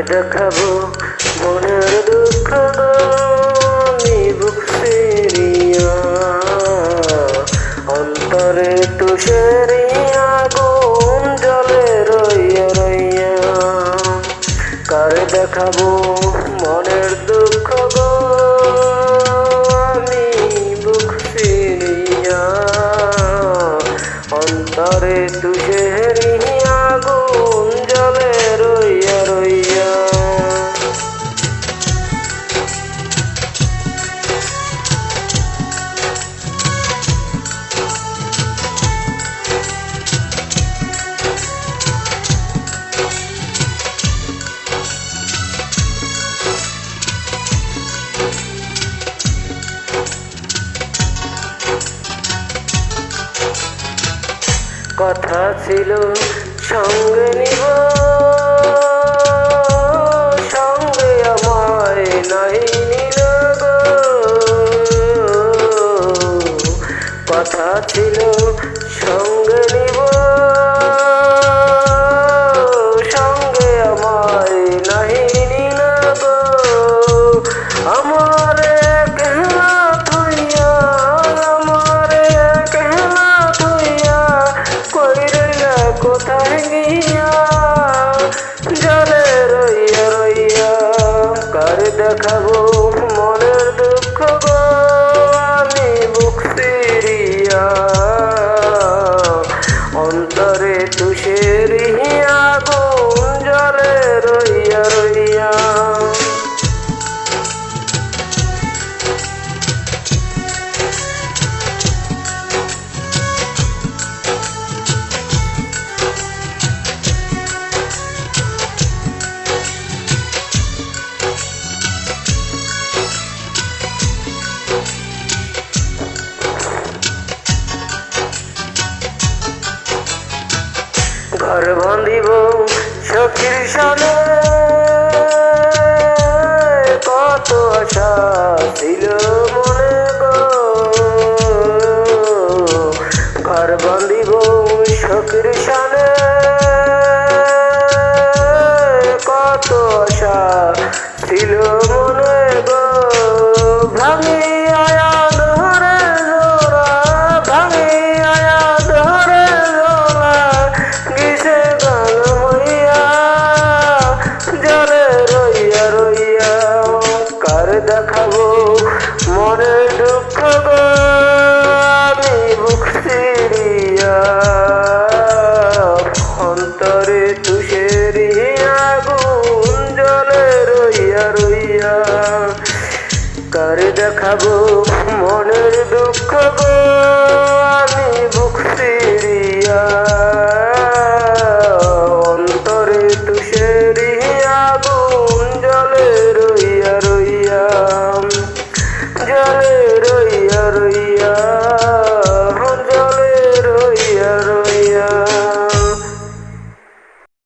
দেখাবো মনের দুঃখ আমি বুক ফিরিয়া অন্তরে তুষের আগুন জলে রইয়া রইয়া কার দেখাবো মনের দুঃখ গো আমি বুক ফিরিয়া অন্তরে তুষের আগুন জলে রইয়া রইয়া কথা ছিল সঙ্গে নিব সঙ্গে আমায় নাই নিল গো কথা ছিল সঙ্গে নিব সঙ্গে আমায় নাই নিল গো আমার কেহলা থইয়া আমার কেহলা থইয়া কইরা কোথায় গিয়া জলে রইয়া রইয়া কার দেখাবো মনের দুঃখ গো আমি বুক ফিরিয়া অন্তরে তুষের আগুন জলে রইয়া রইয়া ঘর বাঁধিব সখীর সালে কত আশা ছিল মনে গো ঘর বাঁধিব সখীর সালে কত আশা ছিল মনে গো ভাঙি আয়া ধরে জোড়া ভাঙি আয়া ধরে জোড়া গিসে গান হইয়া জলে রইয়া রইয়া কার দেখাবো মনের দুঃখ গো আমি বুক ফিরিয়া অন্তরে তুষের আগুন জলে রইয়া রইয়া কার দেখাবো মনের দুঃখ গো